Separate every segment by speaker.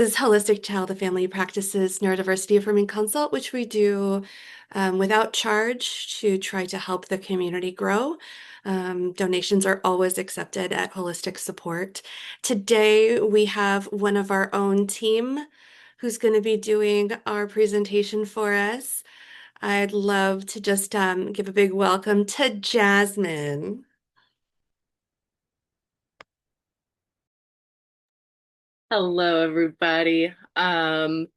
Speaker 1: This is Holistic Child and Family Practices Neurodiversity Affirming Consult, which we do without charge to try to help the community grow. Donations are always accepted at Holistic Support. Today, we have one of our own team who's going to be doing our presentation for us. I'd love to just give a big welcome to Jasmine.
Speaker 2: Hello, everybody. I want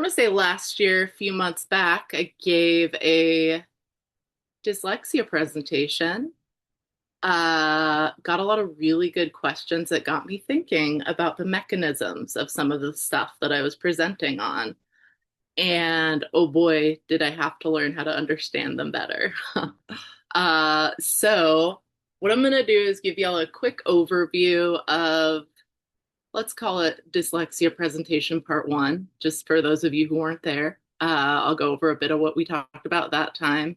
Speaker 2: to say last year, a few months back, I gave a dyslexia presentation. Got a lot of really good questions that got me thinking about the mechanisms of some of the stuff that I was presenting on. And oh boy, did I have to learn how to understand them better. So what I'm going to do is give y'all a quick overview of, let's call it dyslexia presentation part one, just for those of you who weren't there. I'll go over a bit of what we talked about that time.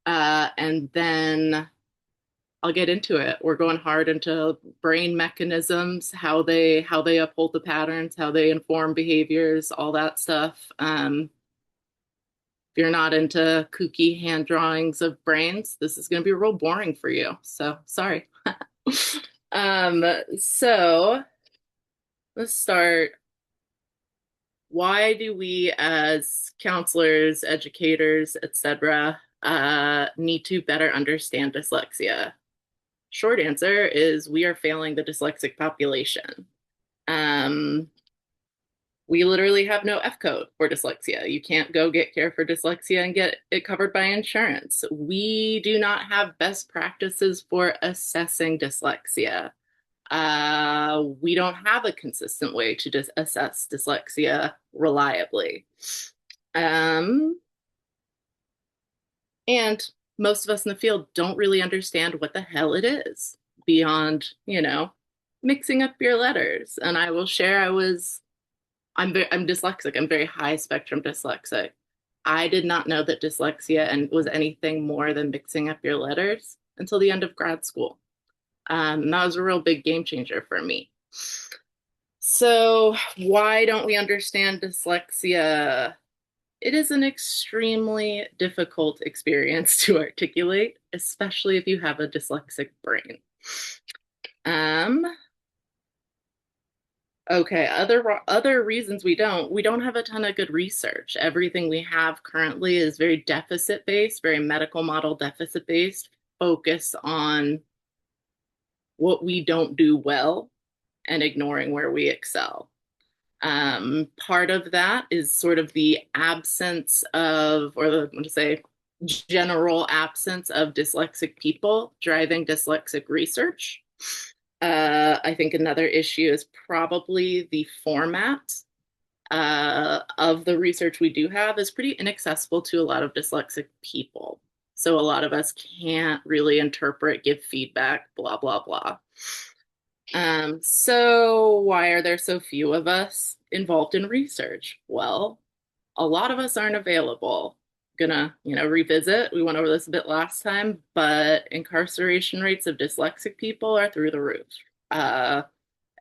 Speaker 2: And then I'll get into it. We're going hard into brain mechanisms, how they uphold the patterns, how they inform behaviors, all that stuff. If you're not into kooky hand drawings of brains, this is going to be real boring for you. So sorry. um, so let's start. Why do we as counselors, educators, etc., need to better understand dyslexia? Short answer is we are failing the dyslexic population. Um, we literally have no F code for dyslexia. You can't go get care for dyslexia and get it covered by insurance. We do not have best practices for assessing dyslexia. We don't have a consistent way to assess dyslexia reliably. Um, and most of us in the field don't really understand what the hell it is beyond, mixing up your letters. And I will share, I'm dyslexic. I'm very high spectrum dyslexic. I did not know that dyslexia and was anything more than mixing up your letters until the end of grad school. And that was a real big game changer for me. So, why don't we understand dyslexia? It is an extremely difficult experience to articulate, especially if you have a dyslexic brain. Um, okay, other reasons we don't have a ton of good research. Everything we have currently is very deficit based, very medical model deficit based, focus on what we don't do well and ignoring where we excel. Part of that is sort of the absence of, or the, I'm going to say, general absence of dyslexic people driving dyslexic research. I think another issue is probably the format of the research we do have is pretty inaccessible to a lot of dyslexic people. So a lot of us can't really interpret, give feedback, blah, blah, blah. So why are there so few of us involved in research? Well, a lot of us aren't available. Gonna, revisit. We went over this a bit last time, but incarceration rates of dyslexic people are through the roof. Uh,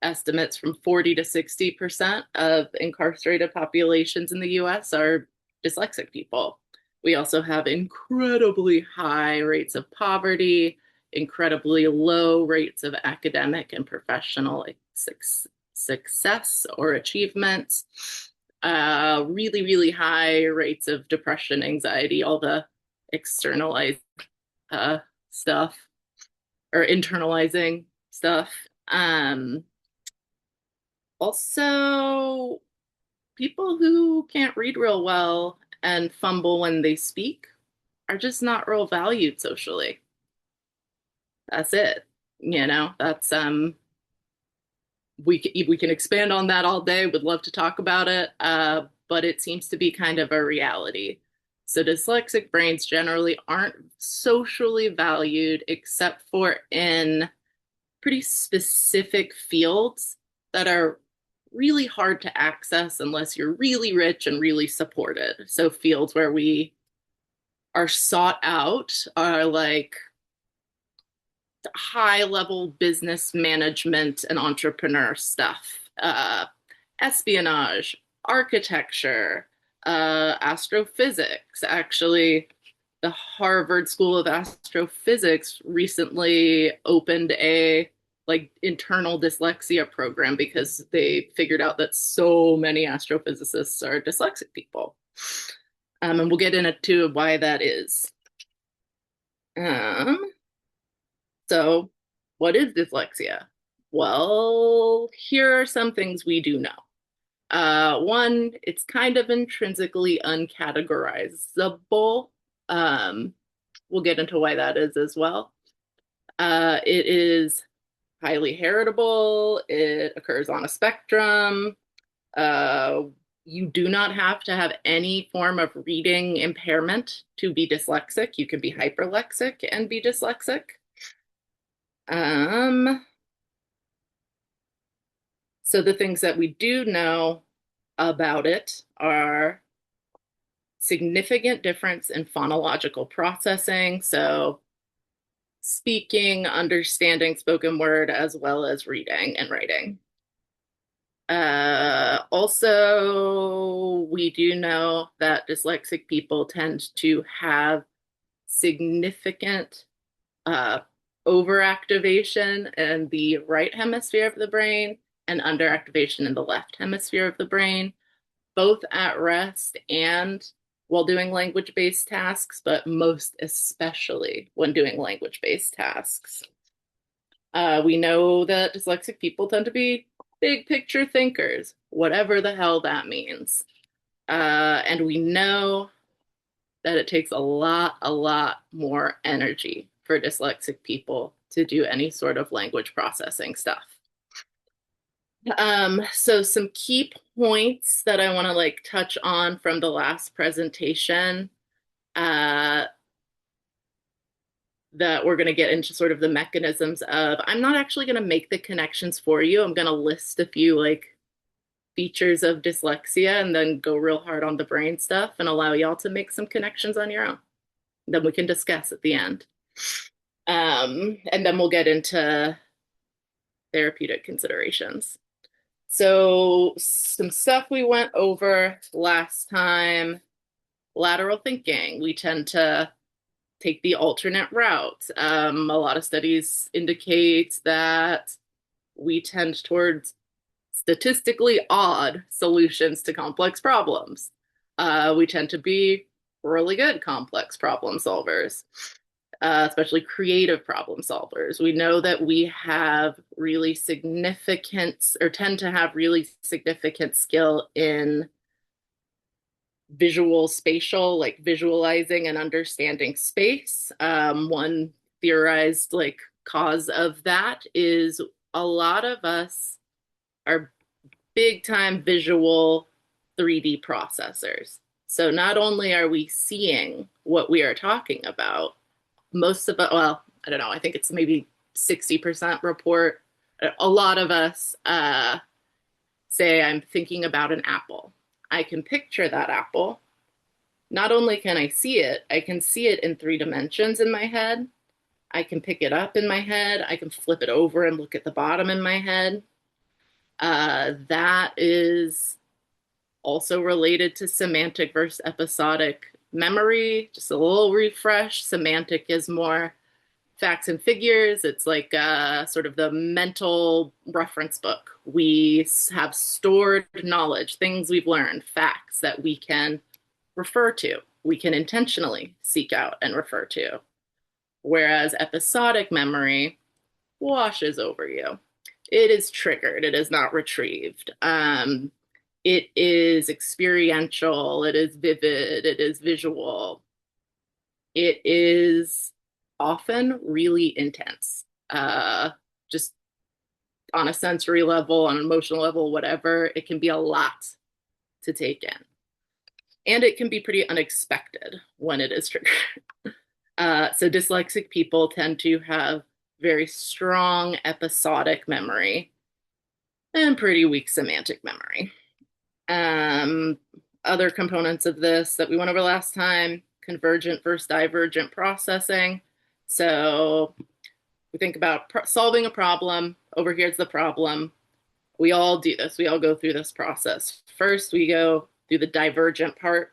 Speaker 2: Estimates from 40 to 60% of incarcerated populations in the US are dyslexic people. We also have incredibly high rates of poverty, incredibly low rates of academic and professional success or achievements, really, really high rates of depression, anxiety, all the externalized stuff or internalizing stuff. Also, people who can't read real well and fumble when they speak are just not real valued socially. That's it. That's we can expand on that all day. Would love to talk about it, but it seems to be kind of a reality. So dyslexic brains generally aren't socially valued except for in pretty specific fields that are really hard to access unless you're really rich and really supported. So fields where we are sought out are like high level business management and entrepreneur stuff. espionage, architecture, astrophysics. Actually, the Harvard School of Astrophysics recently opened a like internal dyslexia program because they figured out that so many astrophysicists are dyslexic people. And we'll get into why that is. Um, so, what is dyslexia? Well, here are some things we do know. One, it's kind of intrinsically uncategorizable. Um, we'll get into why that is as well. It is highly heritable. It occurs on a spectrum. Uh, you do not have to have any form of reading impairment to be dyslexic. You can be hyperlexic and be dyslexic. Um, so the things that we do know about it are significant difference in phonological processing. So speaking, understanding spoken word, as well as reading and writing. Also, we do know that dyslexic people tend to have significant uh, overactivation in the right hemisphere of the brain and underactivation in the left hemisphere of the brain, both at rest and while doing language-based tasks, but most especially when doing language-based tasks. We know that dyslexic people tend to be big picture thinkers, whatever the hell that means. And we know that it takes a lot more energy for dyslexic people to do any sort of language processing stuff. So some key points that I want to like touch on from the last presentation, uh, that we're going to get into sort of the mechanisms of. I'm not actually going to make the connections for you. I'm going to list a few like features of dyslexia and then go real hard on the brain stuff and allow y'all to make some connections on your own. Then we can discuss at the end. And then we'll get into therapeutic considerations. So some stuff we went over last time, lateral thinking. We tend to take the alternate route. A lot of studies indicate that we tend towards statistically odd solutions to complex problems. We tend to be really good complex problem solvers, especially creative problem solvers. We know that we have really significant or tend to have really significant skill in visual spatial, like visualizing and understanding space. One theorized like cause of that is a lot of us are big time visual 3D processors. So not only are we seeing what we are talking about, most of it, well, I don't know, I think it's maybe 60% report. A lot of us say, I'm thinking about an apple. I can picture that apple. Not only can I see it, I can see it in 3 dimensions in my head. I can pick it up in my head. I can flip it over and look at the bottom in my head. That is also related to semantic versus episodic memory. Just a little refresh. Semantic is more facts and figures. It's like sort of the mental reference book. We have stored knowledge, things we've learned, facts that we can refer to, we can intentionally seek out and refer to. Whereas episodic memory washes over you. It is triggered, it is not retrieved. It is experiential, it is vivid, it is visual. It is often really intense, just on a sensory level, on an emotional level, whatever. It can be a lot to take in. And it can be pretty unexpected when it is triggered. So dyslexic people tend to have very strong episodic memory and pretty weak semantic memory. Other components of this that we went over last time, convergent versus divergent processing. So we think about solving a problem. Over here's the problem. We all do this. We all go through this process. First, we go through the divergent part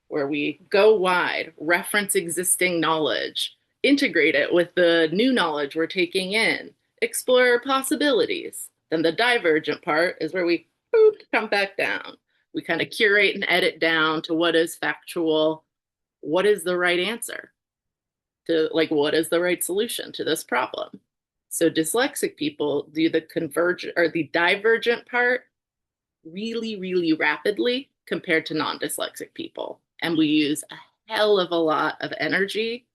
Speaker 2: where we go wide, reference existing knowledge, integrate it with the new knowledge we're taking in, explore possibilities. Then the divergent part is where we boop, come back down. We kind of curate and edit down to what is factual, what is the right answer, to like what is the right solution to this problem. So dyslexic people do the convergent or the divergent part really, really rapidly compared to non-dyslexic people. And we use a hell of a lot of energy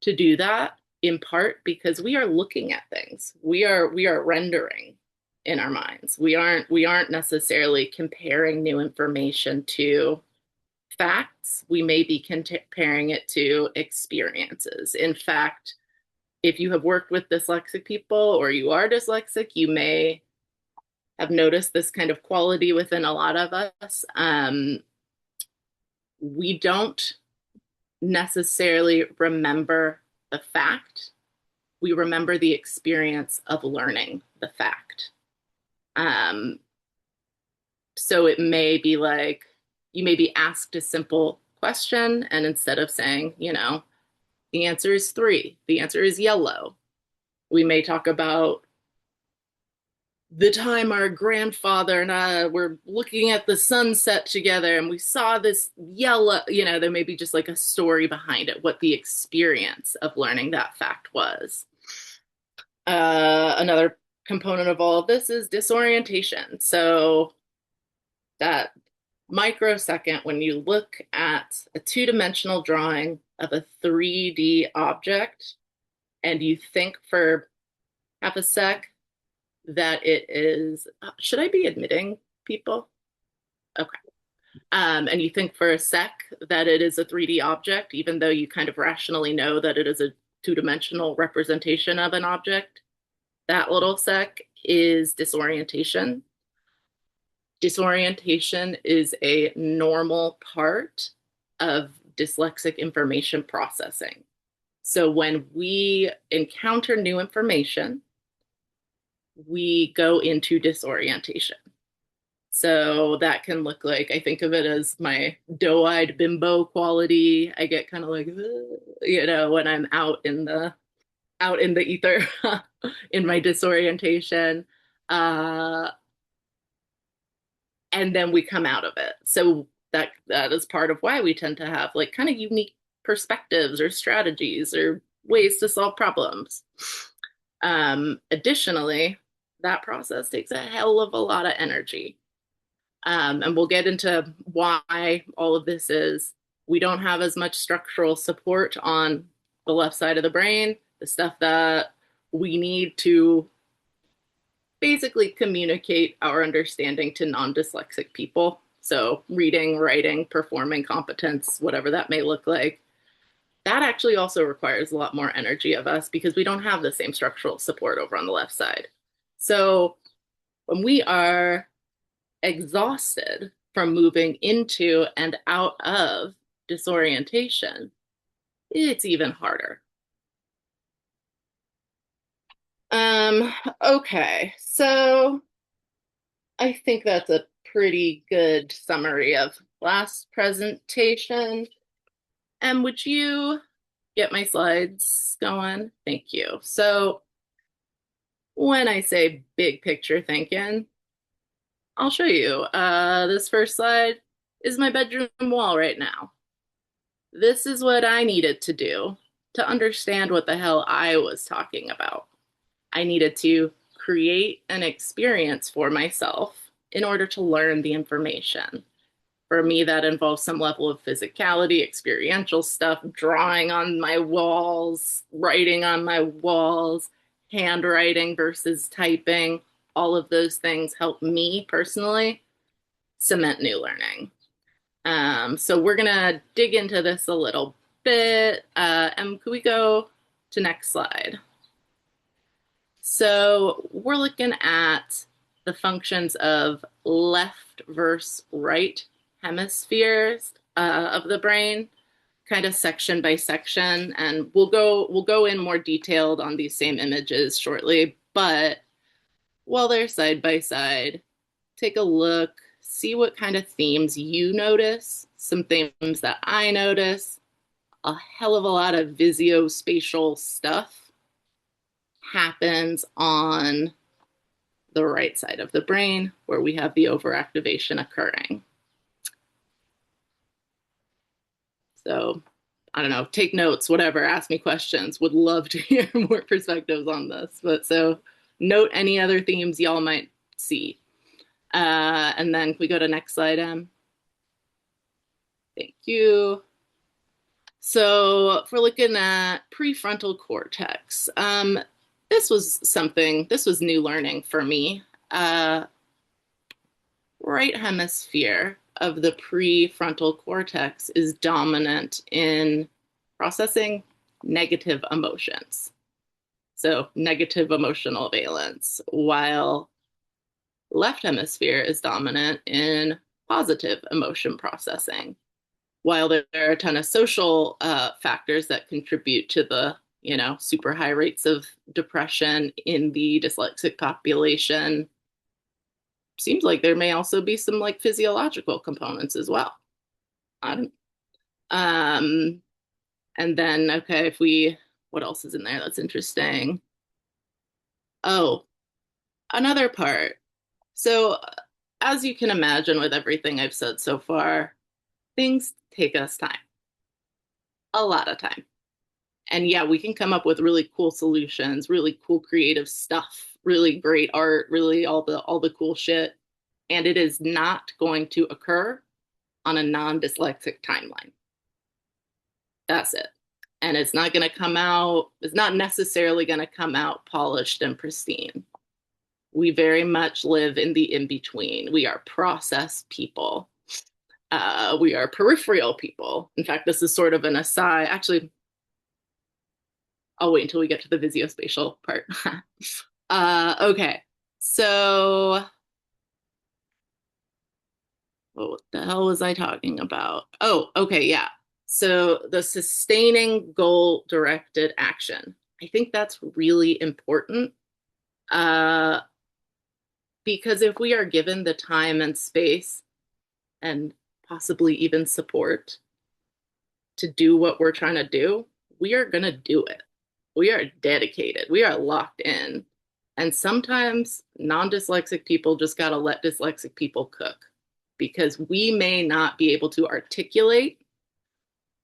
Speaker 2: to do that, in part because we are looking at things. We are rendering in our minds. We aren't necessarily comparing new information to facts. We may be comparing it to experiences. In fact, if you have worked with dyslexic people or you are dyslexic, you may have noticed this kind of quality within a lot of us. We don't necessarily remember the fact, we remember the experience of learning the fact. Um, so it may be like you may be asked a simple question, and instead of saying, the answer is three, the answer is yellow, we may talk about the time our grandfather and I were looking at the sunset together and we saw this yellow, there may be just like a story behind it, what the experience of learning that fact was. Another component of all of this is disorientation. So that microsecond when you look at a two-dimensional drawing of a 3D object and you think for half a sec that it is, should I be admitting people? Okay. And you think for a sec that it is a 3D object, even though you kind of rationally know that it is a two-dimensional representation of an object, that little sec is disorientation. Disorientation is a normal part of dyslexic information processing. So when we encounter new information, we go into disorientation. So that can look like, I think of it as my doe-eyed bimbo quality. I get kind of like, when I'm out in the ether in my disorientation. And then we come out of it. So that is part of why we tend to have like kind of unique perspectives or strategies or ways to solve problems. Additionally, that process takes a hell of a lot of energy. And we'll get into why all of this is. We don't have as much structural support on the left side of the brain, the stuff that we need to basically communicate our understanding to non-dyslexic people. So reading, writing, performing competence, whatever that may look like. That actually also requires a lot more energy of us because we don't have the same structural support over on the left side. So when we are exhausted from moving into and out of disorientation, it's even harder. Okay, so I think that's a pretty good summary of last presentation. And would you get my slides going? Thank you. So when I say big picture thinking, I'll show you. This first slide is my bedroom wall right now. This is what I needed to do to understand what the hell I was talking about. I needed to create an experience for myself in order to learn the information. For me, that involves some level of physicality, experiential stuff, drawing on my walls, writing on my walls, handwriting versus typing. All of those things help me personally cement new learning. So we're gonna dig into this a little bit. And could we go to next slide? So we're looking at the functions of left versus right hemispheres of the brain, kind of section by section, and we'll go in more detailed on these same images shortly. But while they're side by side. Take a look, see what kind of themes you notice, some themes that I notice. A hell of a lot of visuospatial stuff happens on the right side of the brain where we have the overactivation occurring. So, I don't know, take notes, whatever, ask me questions. Would love to hear more perspectives on this. But so, note any other themes y'all might see. And then can we go to next slide, Em? Thank you. So if we're looking at prefrontal cortex, this was new learning for me. Right hemisphere of the prefrontal cortex is dominant in processing negative emotions. So negative emotional valence, while left hemisphere is dominant in positive emotion processing. While there are a ton of social factors that contribute to the, super high rates of depression in the dyslexic population, seems like there may also be some like physiological components as well. Um, um, and then, okay, what else is in there that's interesting? Oh, another part. So, as you can imagine with everything I've said so far, things take us time, a lot of time. And yeah, we can come up with really cool solutions, really cool creative stuff, really great art, really all the cool shit. And it is not going to occur on a non-dyslexic timeline. That's it. And it's not necessarily going to come out polished and pristine. We very much live in the in between. We are process people. We are peripheral people. In fact, this is sort of an aside. Actually, I'll wait until we get to the visuospatial part. Okay. So, what the hell was I talking about? Oh, okay. Yeah. So, the sustaining goal directed action. I think that's really important uh, because if we are given the time and space and possibly even support to do what we're trying to do, we are going to do it. We are dedicated. We are locked in. And sometimes non dyslexic people just got to let dyslexic people cook because we may not be able to articulate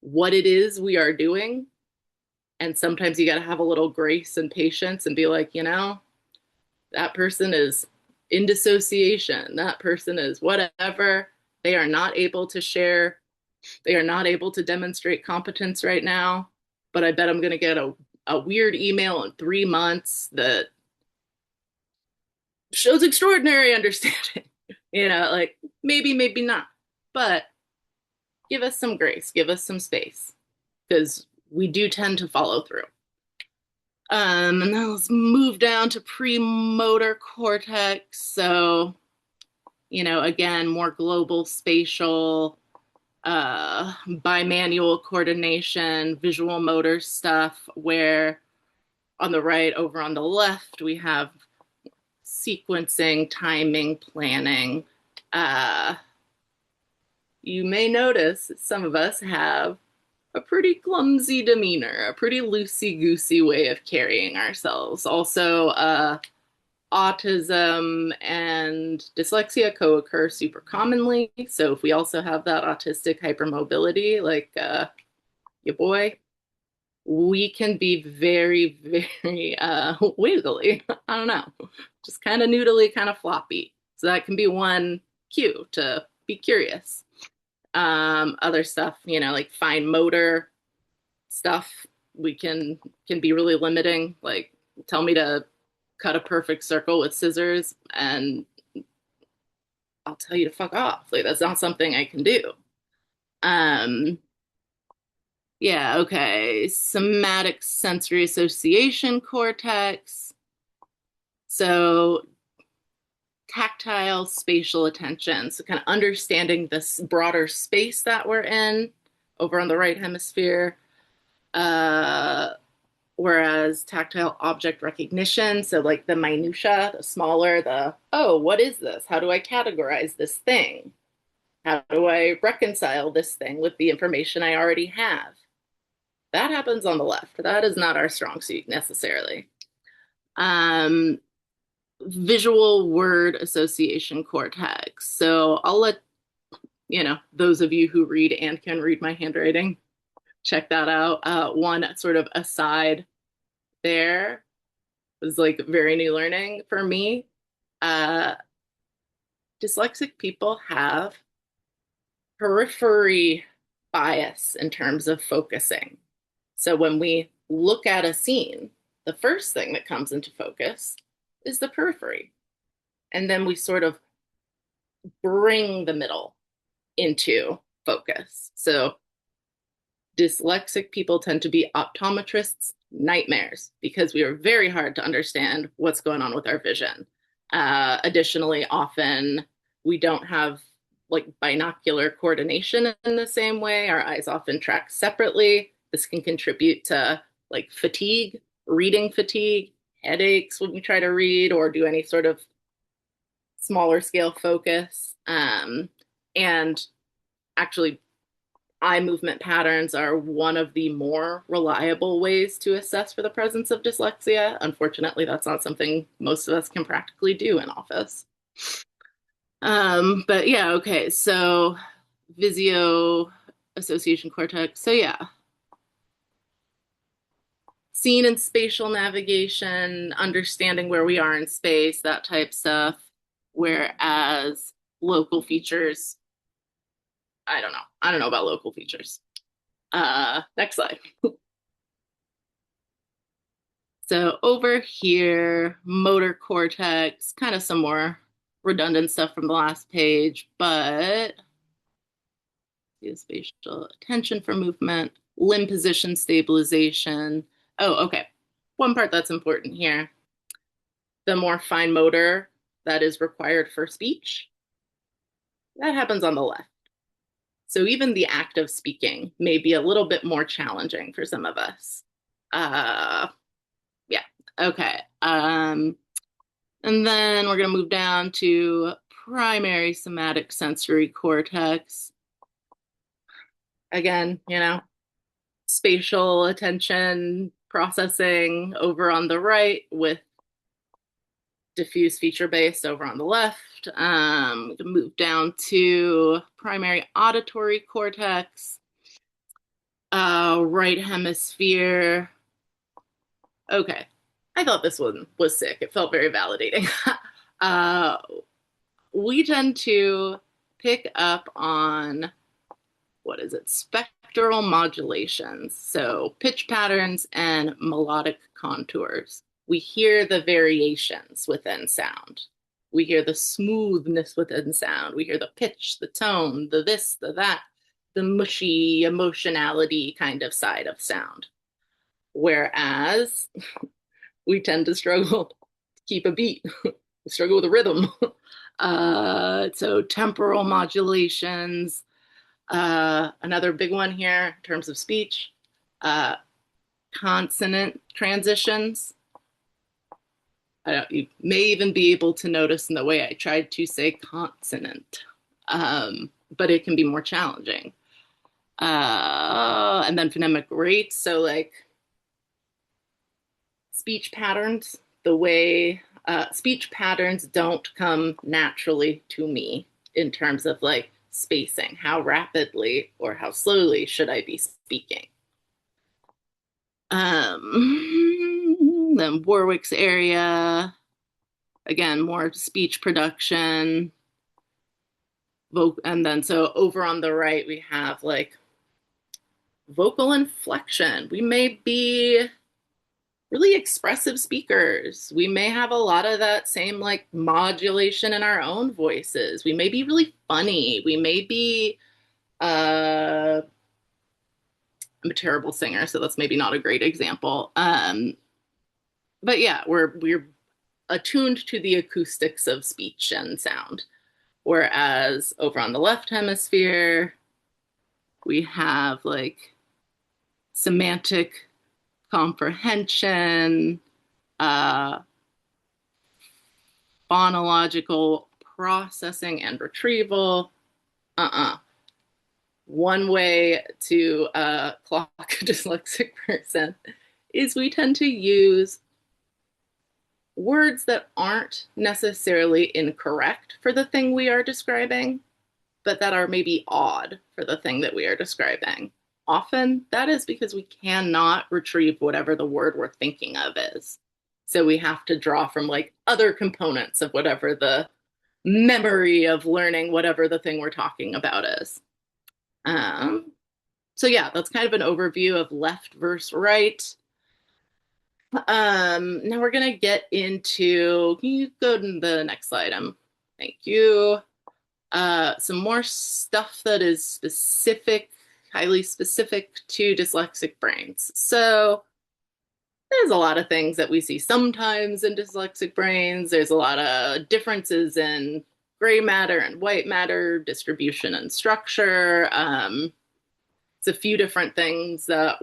Speaker 2: what it is we are doing. And sometimes you got to have a little grace and patience and be like, that person is in dissociation. That person is whatever. They are not able to share. They are not able to demonstrate competence right now. But I bet I'm going to get a weird email in 3 months that shows extraordinary understanding. Like maybe, maybe not. But give us some grace, give us some space, because we do tend to follow through. And then let's move down to premotor cortex. So, again, more global spatial, bimanual coordination, visual motor stuff, where on the right, over on the left, we have sequencing, timing, planning. You may notice some of us have a pretty clumsy demeanor, a pretty loosey-goosey way of carrying ourselves. Also, autism and dyslexia co-occur super commonly. So if we also have that autistic hypermobility, like your boy, we can be very, very wiggly. I don't know, just kind of noodly, kind of floppy. So that can be one cue to be curious. Other stuff, like fine motor stuff, we can be really limiting. Like, tell me to cut a perfect circle with scissors, and I'll tell you to fuck off. Like, that's not something I can do. Um, Yeah, okay. Somatic sensory association cortex. So tactile spatial attention. So kind of understanding this broader space that we're in over on the right hemisphere. Uh, Whereas tactile object recognition, so like the minutia, the smaller, oh, what is this? How do I categorize this thing? How do I reconcile this thing with the information I already have? That happens on the left. That is not our strong suit necessarily. Um, Visual word association cortex. So I'll let those of you who read and can read my handwriting check that out. One sort of aside there was like very new learning for me. Uh, Dyslexic people have periphery bias in terms of focusing. So when we look at a scene, the first thing that comes into focus is the periphery. And then we sort of bring the middle into focus. So dyslexic people tend to be optometrists' nightmares because we are very hard to understand what's going on with our vision. Additionally, often we don't have like binocular coordination in the same way. Our eyes often track separately. This can contribute to like fatigue, reading fatigue, headaches when we try to read or do any sort of smaller scale focus. And actually, eye movement patterns are one of the more reliable ways to assess for the presence of dyslexia. Unfortunately, that's not something most of us can practically do in office. But yeah, okay, so Visio association cortex. So yeah, scene and spatial navigation, understanding where we are in space, that type stuff. Whereas local features, I don't know. I don't know about local features. Next slide. So over here, motor cortex, kind of some more redundant stuff from the last page, but spatial attention for movement, limb position stabilization. Oh, okay. One part that's important here, the more fine motor that is required for speech, that happens on the left. So even the act of speaking may be a little bit more challenging for some of us. Yeah, okay. And then we're going to move down to primary somatic sensory cortex. Again, spatial attention processing over on the right with diffuse feature based over on the left. We can move down to primary auditory cortex, right hemisphere. Okay, I thought this one was sick. It felt very validating. uh, we tend to pick up on, what is it, spectral modulations. So pitch patterns and melodic contours. We hear the variations within sound. We hear the smoothness within sound. We hear the pitch, the tone, the this, the that, the mushy emotionality kind of side of sound. Whereas we tend to struggle to keep a beat, struggle with a rhythm. So temporal modulations, another big one here in terms of speech, consonant transitions. You may even be able to notice in the way I tried to say consonant, but it can be more challenging. And then phonemic rates, so like speech patterns, the way speech patterns don't come naturally to me in terms of like spacing. How rapidly or how slowly should I be speaking? Then Warwick's area, again, more speech production. And then so over on the right, we have like vocal inflection. We may be really expressive speakers. We may have a lot of that same like modulation in our own voices. We may be really funny. We may be I'm a terrible singer, so that's maybe not a great example. But yeah, we're attuned to the acoustics of speech and sound. Whereas over on the left hemisphere, we have like semantic comprehension, uh, phonological processing and retrieval. Uh-uh. One way to clock a dyslexic person is we tend to use words that aren't necessarily incorrect for the thing we are describing, but that are maybe odd for the thing that we are describing. Often that is because we cannot retrieve whatever the word we're thinking of is. So we have to draw from like other components of whatever the memory of learning whatever the thing we're talking about is. Um, so yeah, that's kind of an overview of left versus right. Now we're gonna get into, can you go to the next slide? Thank you. Some more stuff that is specific, highly specific to dyslexic brains. So there's a lot of things that we see sometimes in dyslexic brains. There's a lot of differences in gray matter and white matter, distribution and structure. It's a few different things that,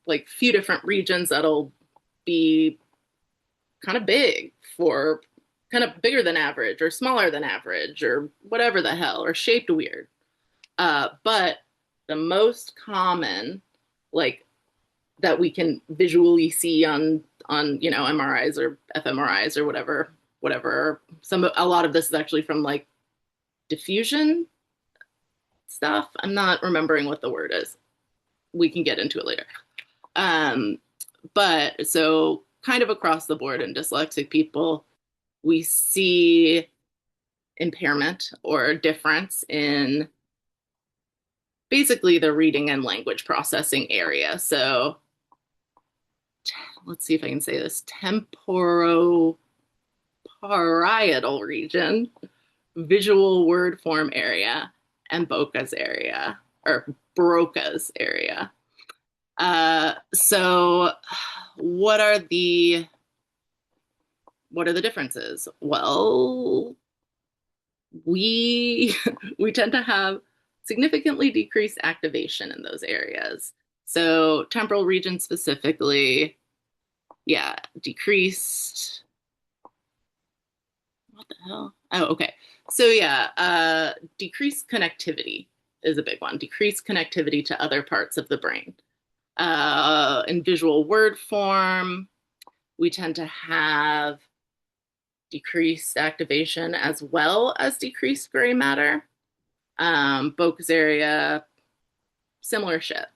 Speaker 2: like, few different regions that'll be kind of big for kind of bigger than average or smaller than average or whatever the hell, or shaped weird. But the most common, like, that we can visually see on MRIs or fMRIs or whatever. A lot of this is actually from like diffusion stuff. I'm not remembering what the word is. We can get into it later. But so kind of across the board in dyslexic people, we see impairment or difference in basically the reading and language processing area. So let's see if I can say this, temporoparietal region, visual word form area, and Broca's area, or Broca's area. So what are the differences? Well, we we tend to have significantly decreased activation in those areas. So temporal region specifically, yeah, decreased. What the hell? Oh, okay. So yeah, decreased connectivity is a big one. Decreased connectivity to other parts of the brain. In visual word form, we tend to have decreased activation as well as decreased gray matter. Broca's area, similar shit.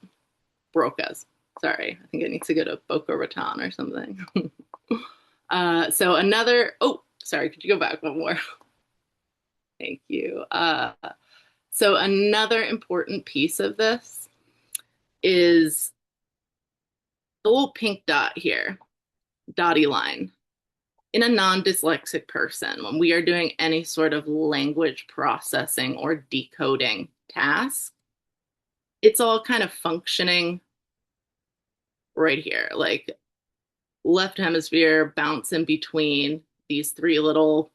Speaker 2: Broca's. Sorry, I think it needs to go to Boca Raton or something. So another, oh, sorry, could you go back one more? Thank you. So another important piece of this is the little pink dot here, dotty line. In a non-dyslexic person, when we are doing any sort of language processing or decoding task, it's all kind of functioning right here, like left hemisphere bouncing between these three little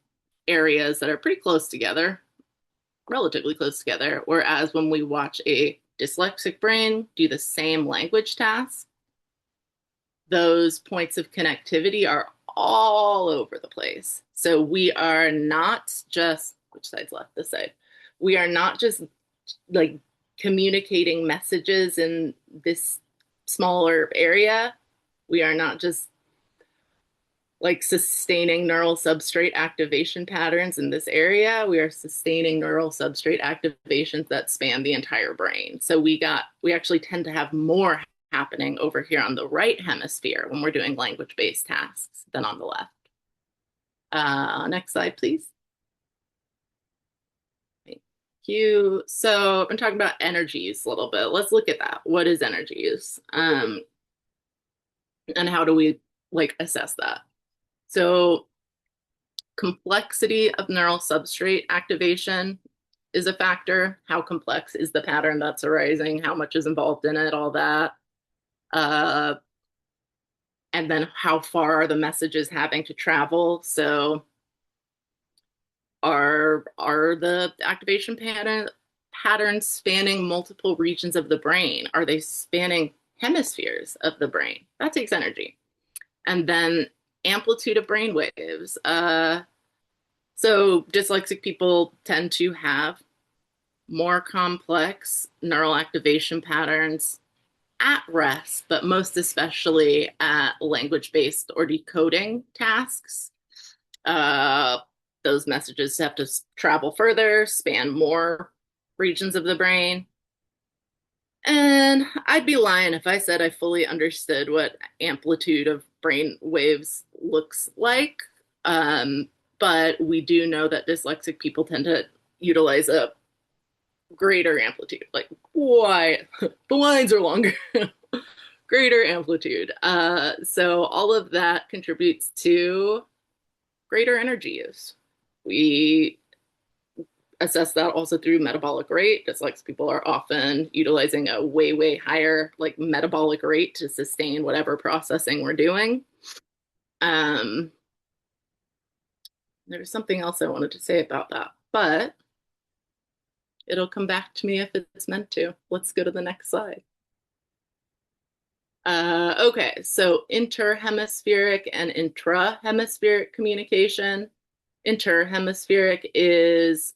Speaker 2: areas that are pretty close together, relatively close together. Whereas when we watch a dyslexic brain do the same language task, those points of connectivity are all over the place. So we are not just, which side's left? This side. We are not just like communicating messages in this smaller area. We are not just like sustaining neural substrate activation patterns in this area. We are sustaining neural substrate activations that span the entire brain. So we actually tend to have more happening over here on the right hemisphere when we're doing language-based tasks than on the left. Next slide, please. Thank you. So I've been talking about energy use a little bit. Let's look at that. What is energy use? And how do we like assess that? So complexity of neural substrate activation is a factor. How complex is the pattern that's arising? How much is involved in it? All that. And then how far are the messages having to travel? So are the activation patterns spanning multiple regions of the brain? Are they spanning hemispheres of the brain. That takes energy. And then amplitude of brain waves. So dyslexic people tend to have more complex neural activation patterns at rest, but most especially at language-based or decoding tasks. Uh, those messages have to travel further, span more regions of the brain. And I'd be lying if I said I fully understood what amplitude of brain waves looks like. Um, but we do know that dyslexic people tend to utilize a greater amplitude. Like, why? The lines are longer. Greater amplitude. So all of that contributes to greater energy use. We assess that also through metabolic rate. Dyslexic people are often utilizing a way, way higher like metabolic rate to sustain whatever processing we're doing. Um, there's something else I wanted to say about that, but it'll come back to me if it's meant to. Let's go to the next slide. Okay, so interhemispheric and intrahemispheric communication. Interhemispheric is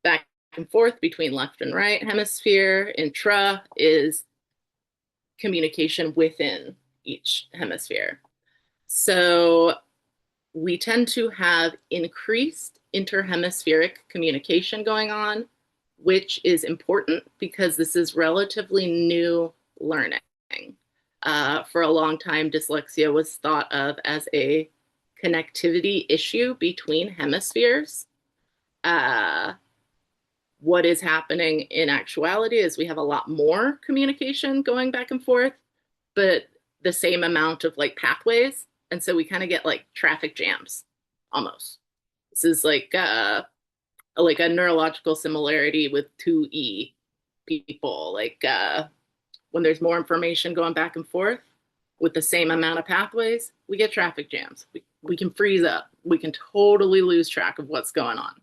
Speaker 2: back and forth between left and right hemisphere. Intra is communication within each hemisphere. So we tend to have increased interhemispheric communication going on, which is important because this is relatively new learning. For a long time, dyslexia was thought of as a connectivity issue between hemispheres. Uh, what is happening in actuality is we have a lot more communication going back and forth, but the same amount of like pathways. And so we kind of get like traffic jams almost. This is like a neurological similarity with 2E people. When there's more information going back and forth with the same amount of pathways, we get traffic jams. We can freeze up. We can totally lose track of what's going on.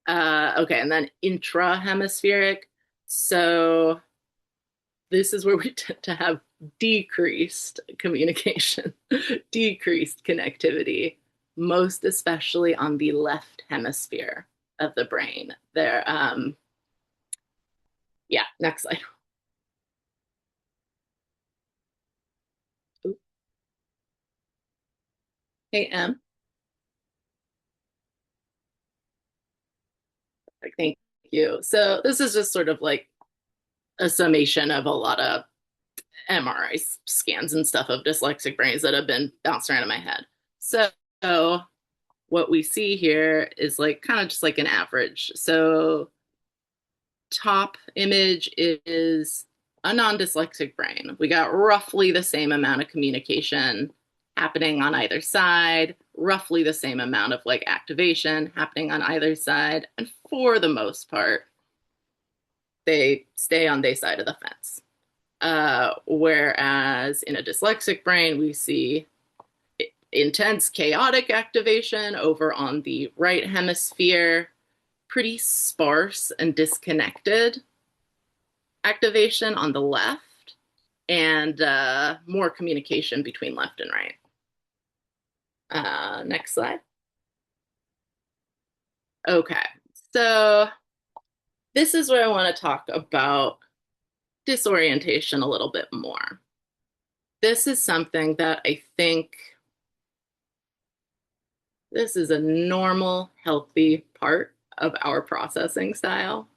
Speaker 2: Okay, and then intrahemispheric. So this is where we tend to have decreased communication, decreased connectivity, most especially on the left hemisphere of the brain. There, yeah, next slide. Ooh. Hey, Em, thank you. So this is just sort of like a summation of a lot of MRI scans and stuff of dyslexic brains that have been bounced around in my head. So what we see here is like kind of just like an average. So top image is a non-dyslexic brain. We got roughly the same amount of communication happening on either side, roughly the same amount of like activation happening on either side, and for the most part, they stay on their side of the fence. Whereas in a dyslexic brain, we see intense chaotic activation over on the right hemisphere, pretty sparse and disconnected activation on the left, and more communication between left and right. Next slide. Okay, so this is where I want to talk about disorientation a little bit more. This is something that I think this is a normal, healthy part of our processing style.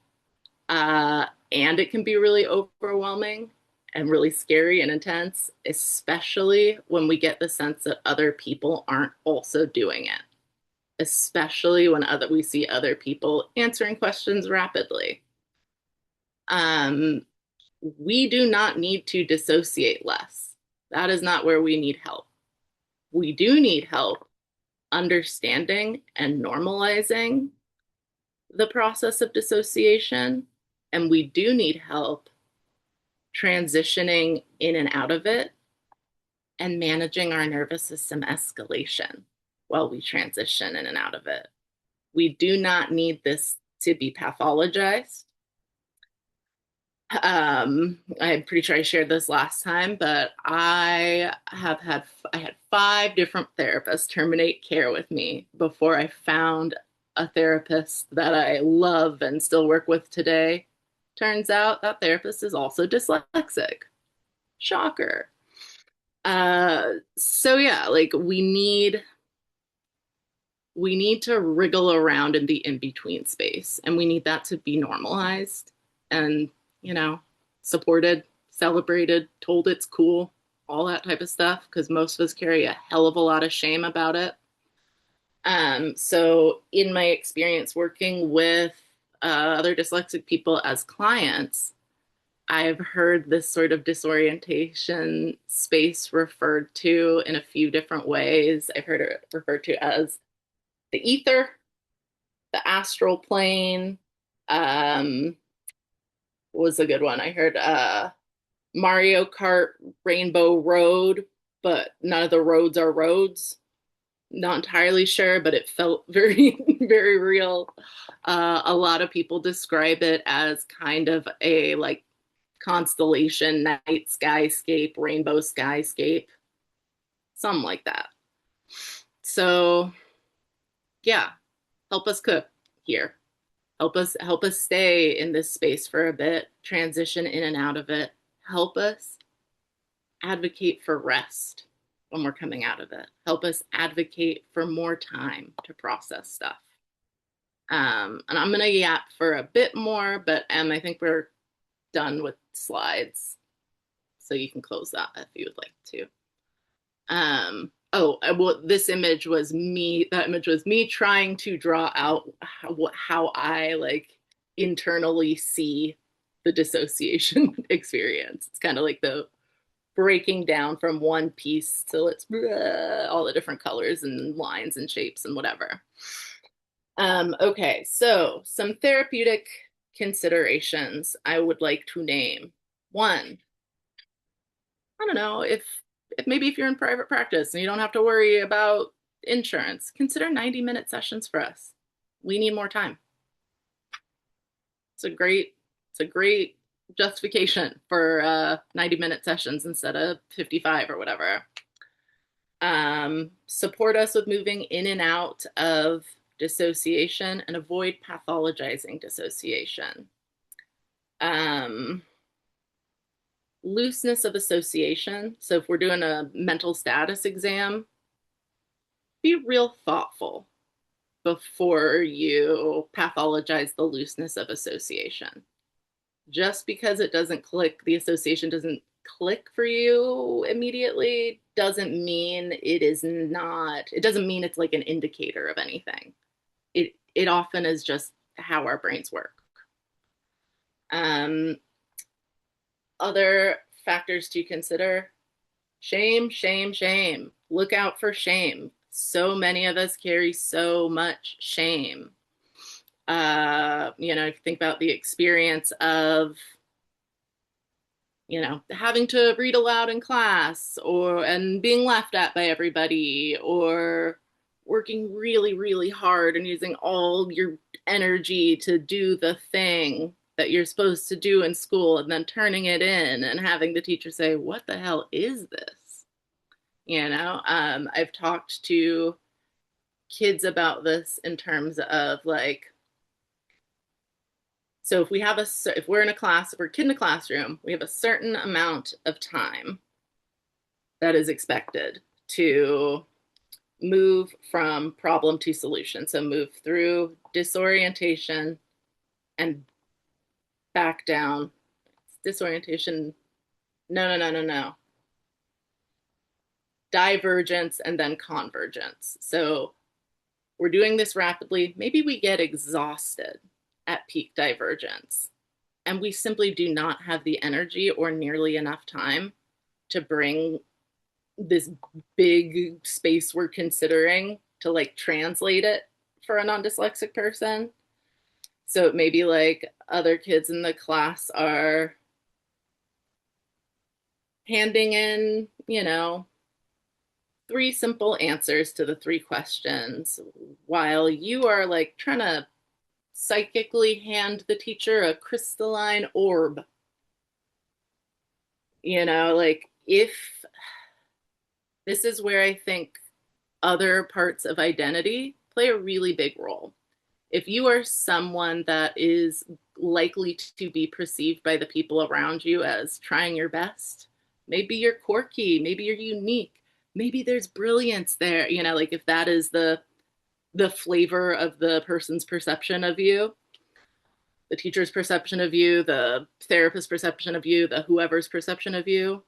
Speaker 2: And it can be really overwhelming and really scary and intense, especially when we get the sense that other people aren't also doing it, especially when we see other people answering questions rapidly. We do not need to dissociate less. That is not where we need help. We do need help understanding and normalizing the process of dissociation, and we do need help transitioning in and out of it and managing our nervous system escalation while we transition in and out of it. We do not need this to be pathologized. I'm pretty sure I shared this last time, but I had 5 different therapists terminate care with me before I found a therapist that I love and still work with today. Turns out that therapist is also dyslexic. Shocker. So yeah, like we need to wriggle around in the in-between space, and we need that to be normalized and, you know, supported, celebrated, told it's cool, all that type of stuff, because most of us carry a hell of a lot of shame about it. So in my experience working with other dyslexic people as clients, I've heard this sort of disorientation space referred to in a few different ways. I've heard it referred to as the ether, the astral plane. Um, was a good one. I heard Mario Kart Rainbow Road, but none of the roads are roads. Not entirely sure, but it felt very, very real. A lot of people describe it as kind of a like constellation, night skyscape, rainbow skyscape, something like that. So yeah, help us cook here. Help us stay in this space for a bit, transition in and out of it. Help us advocate for rest when we're coming out of it. Help us advocate for more time to process stuff. And I'm gonna yap for a bit more, but I think we're done with slides, so you can close that if you would like to. Well, this image was me. That image was me trying to draw out how I like internally see the dissociation experience. It's kind of like the breaking down from one piece till it's all the different colors and lines and shapes and whatever. Okay, so some therapeutic considerations I would like to name. One, I don't know if maybe if you're in private practice and you don't have to worry about insurance, consider 90-minute sessions for us. We need more time. It's a great justification for 90-minute sessions instead of 55 or whatever. Support us with moving in and out of dissociation and avoid pathologizing dissociation. Um, Looseness of association. So if we're doing a mental status exam, be real thoughtful before you pathologize the looseness of association. Just because it doesn't click, the association doesn't click for you immediately, doesn't mean it is not, it doesn't mean it's like an indicator of anything. It often is just how our brains work. Um, Other factors to consider: shame, shame, shame. Look out for shame. So many of us carry so much shame. If you think about the experience of, having to read aloud in class and being laughed at by everybody, or working really, really hard and using all your energy to do the thing that you're supposed to do in school and then turning it in and having the teacher say, "What the hell is this?" I've talked to kids about this in terms of like, so if we're in a class, if we're a kid in a classroom, we have a certain amount of time that is expected to move from problem to solution. So move through disorientation and back down. Disorientation. No, no, no, no, no. Divergence and then convergence. So we're doing this rapidly. Maybe we get exhausted at peak divergence, and we simply do not have the energy or nearly enough time to bring this big space we're considering to like translate it for a non-dyslexic person. So it may be like other kids in the class are handing in, 3 simple answers to the 3 questions while you are like trying to psychically hand the teacher a crystalline orb Like if this is where I think other parts of identity play a really big role. If you are someone that is likely to be perceived by the people around you as trying your best, maybe you're quirky, maybe you're unique, maybe there's brilliance there, like if that is the flavor of the person's perception of you, the teacher's perception of you, the therapist's perception of you, the whoever's perception of you,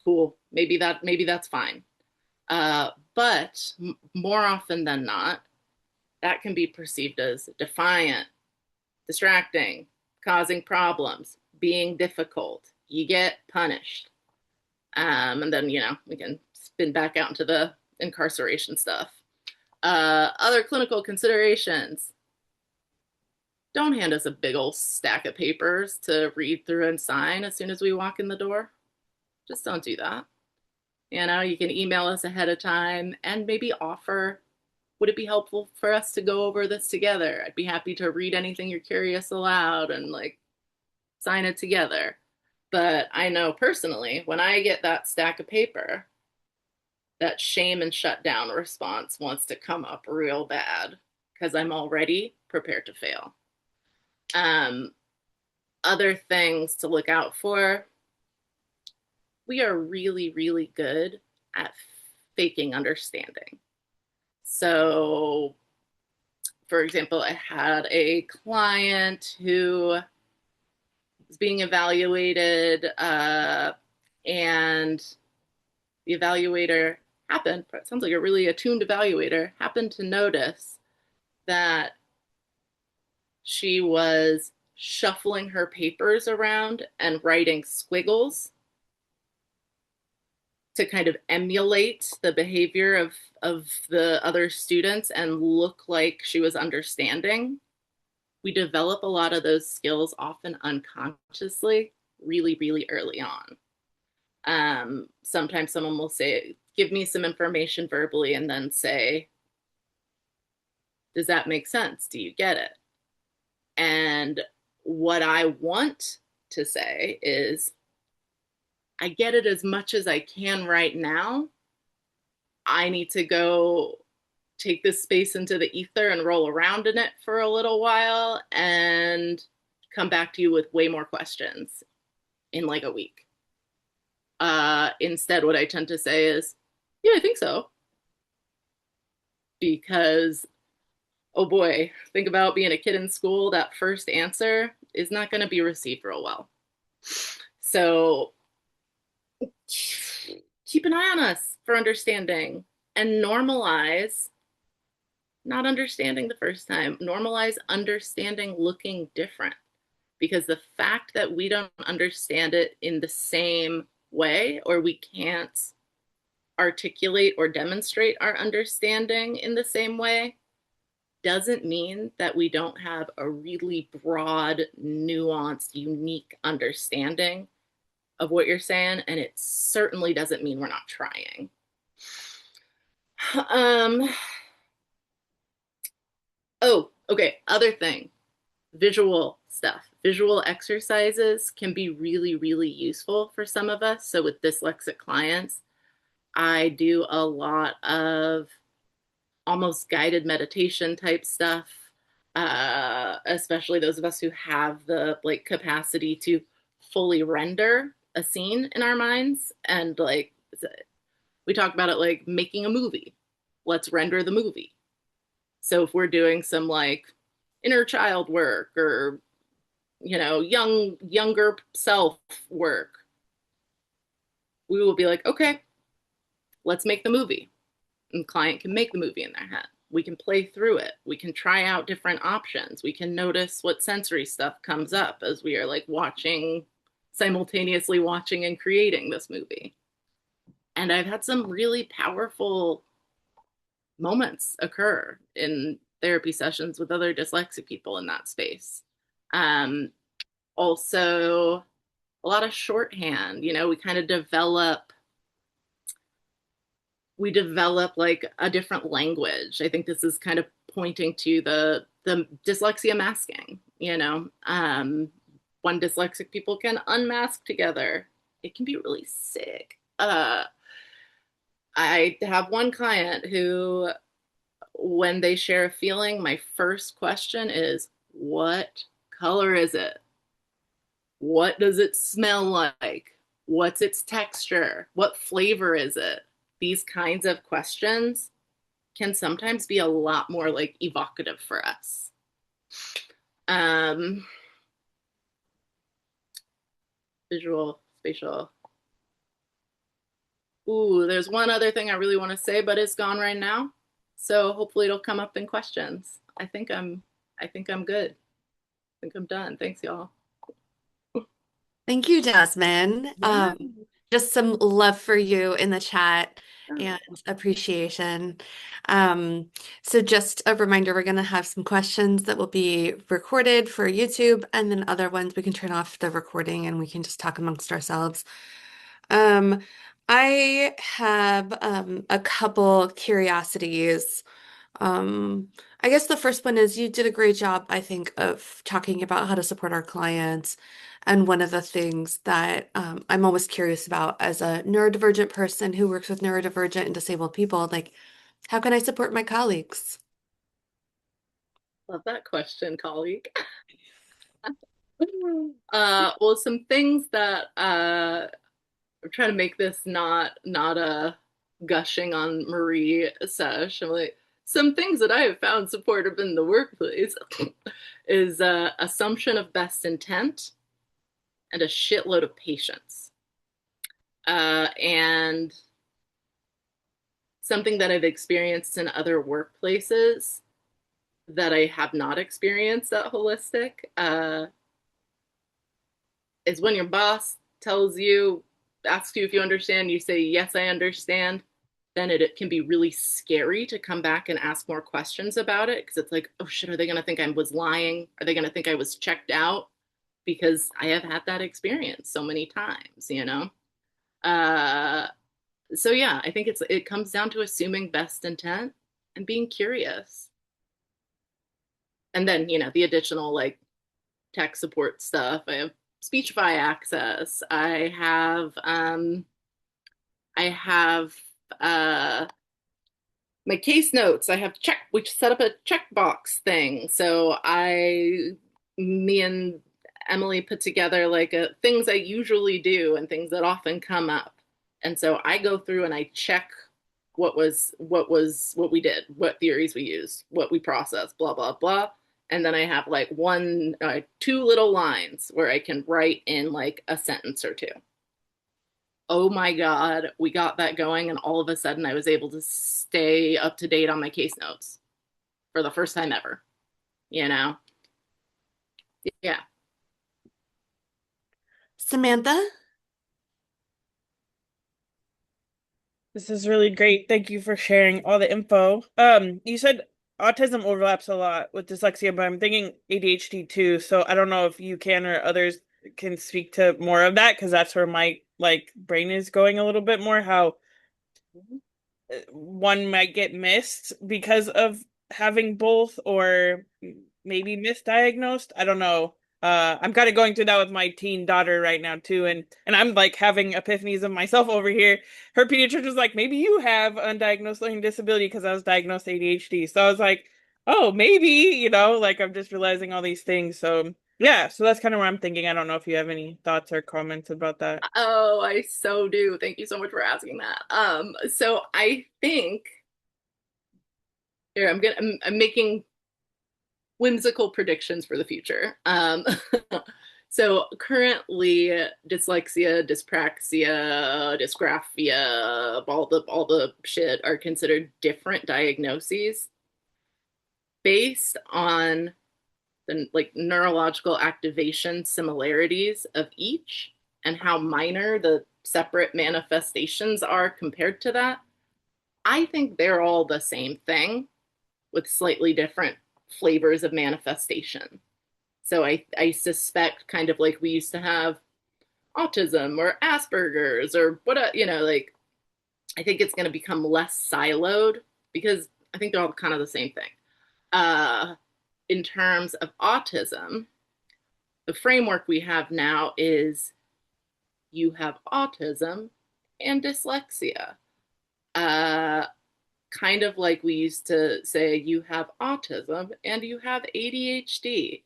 Speaker 2: cool. Maybe that's fine. But more often than not, that can be perceived as defiant, distracting, causing problems, being difficult. You get punished. And then, we can spin back out into the incarceration stuff. Other clinical considerations. Don't hand us a big old stack of papers to read through and sign as soon as we walk in the door. Just don't do that. You can email us ahead of time and maybe offer, would it be helpful for us to go over this together? I'd be happy to read anything you're curious aloud and like sign it together. But I know personally, when I get that stack of paper, that shame and shutdown response wants to come up real bad because I'm already prepared to fail. Other things to look out for. We are really, really good at faking understanding. So, for example, I had a client who was being evaluated, and the evaluator happened, it sounds like a really attuned evaluator, happened to notice that she was shuffling her papers around and writing squiggles to kind of emulate the behavior of the other students and look like she was understanding. We develop a lot of those skills often unconsciously, really, really early on. Sometimes someone will say, give me some information verbally, and then say, does that make sense? Do you get it? And what I want to say is, I get it as much as I can right now. I need to go take this space into the ether and roll around in it for a little while and come back to you with way more questions in like a week. Instead, what I tend to say is, yeah, I think so. Because, oh boy, think about being a kid in school. That first answer is not going to be received real well. So keep an eye on us for understanding and normalize not understanding the first time. Normalize understanding looking different, because the fact that we don't understand it in the same way, or we can't articulate or demonstrate our understanding in the same way, doesn't mean that we don't have a really broad, nuanced, unique understanding of what you're saying. And it certainly doesn't mean we're not trying. Oh, okay. Other thing, visual stuff. Visual exercises can be really, really useful for some of us. So with dyslexic clients, I do a lot of almost guided meditation type stuff, especially those of us who have the like capacity to fully render a scene in our minds. And like we talk about it like making a movie. Let's render the movie. So if we're doing some like inner child work or younger self work, we will be like, okay, let's make the movie. And the client can make the movie in their head. We can play through it. We can try out different options. We can notice what sensory stuff comes up as we are like simultaneously watching and creating this movie. And I've had some really powerful moments occur in therapy sessions with other dyslexic people in that space. Also, a lot of shorthand. We kind of we develop like a different language. I think this is kind of pointing to the dyslexia masking. When dyslexic people can unmask together it can be really sick. I have one client who, when they share a feeling, my first question is, what color is it? What does it smell like? What's its texture? What flavor is it? These kinds of questions can sometimes be a lot more like evocative for us. Um, visual, spatial. Ooh, there's one other thing I really want to say, but it's gone right now. So hopefully it'll come up in questions. I think I'm good. I think I'm done. Thanks, y'all.
Speaker 1: Thank you, Jasmine.
Speaker 2: Yeah.
Speaker 1: Just some love for you in the chat and
Speaker 2: Oh,
Speaker 1: appreciation. Um, so just a reminder, we're going to have some questions that will be recorded for YouTube, and then other ones we can turn off the recording and we can just talk amongst ourselves. Um, I have a couple curiosities. Um, I guess the first one is you did a great job, I think, of talking about how to support our clients. And one of the things that I'm always curious about as a neurodivergent person who works with neurodivergent and disabled people, like, how can I support my colleagues?
Speaker 2: love that question, colleague. Well, some things that I'm trying to make this not a gushing on Marie sesh. I'm like, some things that I have found supportive in the workplace is assumption of best intent and a shitload of patience. And something that I've experienced in other workplaces that I have not experienced at Holistic is when your boss tells you, asks you if you understand, you say, yes, I understand. Then it can be really scary to come back and ask more questions about it because it's like, oh shit, are they going to think I was lying? Are they going to think I was checked out? Because I have had that experience so many times, you know? Uh, so yeah, I think it comes down to assuming best intent and being curious. And then, you know, the additional like tech support stuff. I have Speechify access. I have uh my case notes. I have check we set up a checkbox thing. So me and Emily put together like things I usually do and things that often come up. And so I go through and I check what we did, what theories we used, what we processed, blah blah blah. And then I have like two little lines where I can write in like a sentence or two. Oh my God, we got that going. And all of a sudden, I was able to stay up to date on my case notes for the first time ever, you know? Yeah.
Speaker 1: Samantha?
Speaker 3: This is really great. Thank you for sharing all the info. You said autism overlaps a lot with dyslexia, but I'm thinking ADHD too. So I don't know if you can or others can speak to more of that because that's where my like brain is going a little bit more, how one might get missed because of having both or maybe misdiagnosed. I don't know. I'm kind of going through that with my teen daughter right now too, and I'm like having epiphanies of myself over here. Her pediatrician was like, maybe you have undiagnosed learning disability because I was diagnosed ADHD. So I was like, oh, maybe, like I'm just realizing all these things. So yeah, so that's kind of where I'm thinking. I don't know if you have any thoughts or comments about that.
Speaker 2: Oh, I so do. Thank you so much for asking that. So I think here I'm making whimsical predictions for the future. So currently, dyslexia, dyspraxia, dysgraphia, all the shit are considered different diagnoses based on the like neurological activation similarities of each and how minor the separate manifestations are compared to that. I think they're all the same thing with slightly different flavors of manifestation. So I suspect kind of like we used to have autism or Asperger's or what, like I think it's going to become less siloed because I think they're all kind of the same thing. Uh, in terms of autism, the framework we have now is you have autism and dyslexia. Uh, Kind of like we used to say you have autism and you have ADHD.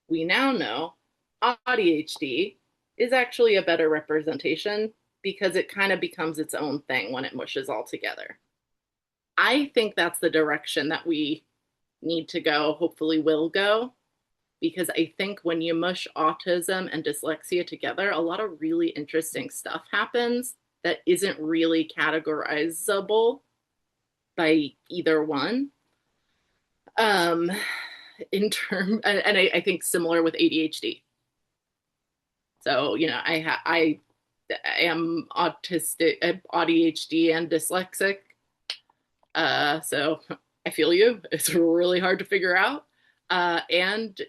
Speaker 2: We now know ADHD is actually a better representation because it kind of becomes its own thing when it mushes all together. I think that's the direction that we need to go, hopefully, will go, because I think when you mush autism and dyslexia together, a lot of really interesting stuff happens that isn't really categorizable by either one. Um, in term, and I think similar with ADHD. So I am autistic, ADHD, and dyslexic. So I feel you. It's really hard to figure out. And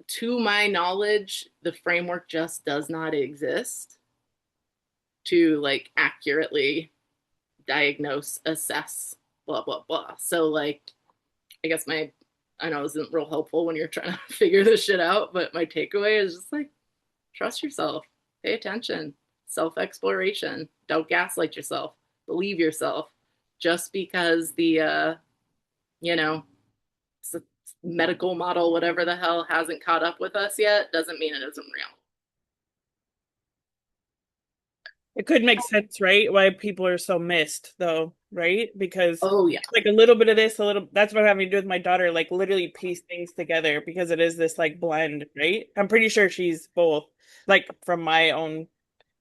Speaker 2: to my knowledge, the framework just does not exist to like accurately diagnose, assess, blah, blah, blah. So like, I guess I know it isn't real helpful when you're trying to figure this shit out, but my takeaway is just like, trust yourself, pay attention, self exploration, don't gaslight yourself, believe yourself. Just because you know, medical model, whatever the hell, hasn't caught up with us yet, doesn't mean it isn't real.
Speaker 3: It could make sense, right? Why people are so missed, though, right? Because
Speaker 2: Oh, yeah.
Speaker 3: like a little bit of this, a little that's what I'm having to do with my daughter, like literally piece things together because it is this like blend, right? I'm pretty sure she's both, like from my own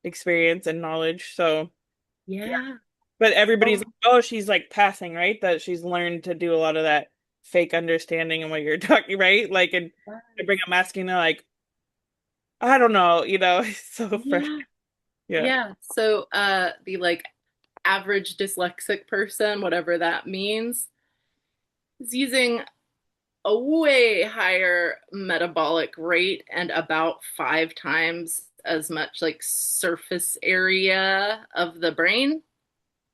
Speaker 3: experience and knowledge. So yeah.
Speaker 2: Yeah.
Speaker 3: But everybody's
Speaker 2: Oh,
Speaker 3: like, oh, she's like passing, right? That she's learned to do a lot of that fake understanding and what you're talking, right? Like, and I bring up masking, they're like, I don't know, it's so fresh.
Speaker 2: yeah.
Speaker 3: Yeah.
Speaker 2: Yeah. So the like average dyslexic person, whatever that means, is using a way higher metabolic rate and about 5 times as much like surface area of the brain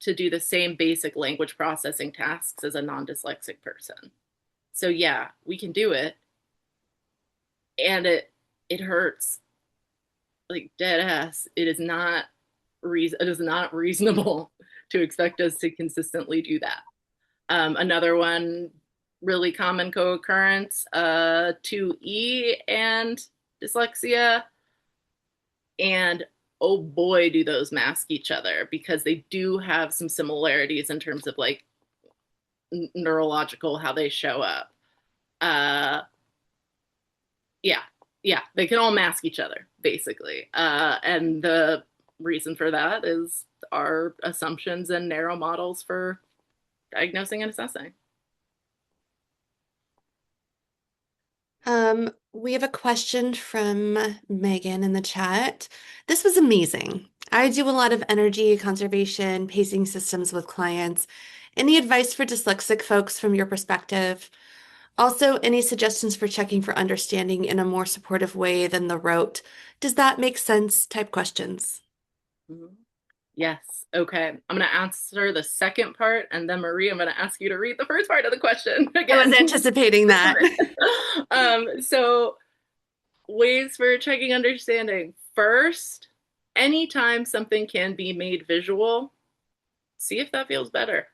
Speaker 2: to do the same basic language processing tasks as a non-dyslexic person. So yeah, we can do it, and it hurts like dead ass. It is not reasonable to expect us to consistently do that. Another one, really common co-occurrence, 2E and dyslexia. And oh boy, do those mask each other because they do have some similarities in terms of like neurological, how they show up. Uh, yeah, yeah, they can all mask each other basically. And the reason for that is our assumptions and narrow models for diagnosing and assessing.
Speaker 1: We have a question from Megan in the chat. This was amazing. I do a lot of energy conservation, pacing systems with clients. Any advice for dyslexic folks from your perspective? Also, any suggestions for checking for understanding in a more supportive way than the rote? Does that make sense? Type questions.
Speaker 2: Mhm. Yes. Okay. I'm going to answer the second part, and then Marie, I'm going to ask you to read the first part of the question
Speaker 1: I was
Speaker 2: again.
Speaker 1: anticipating that.
Speaker 2: So ways for checking understanding. First, anytime something can be made visual, see if that feels better.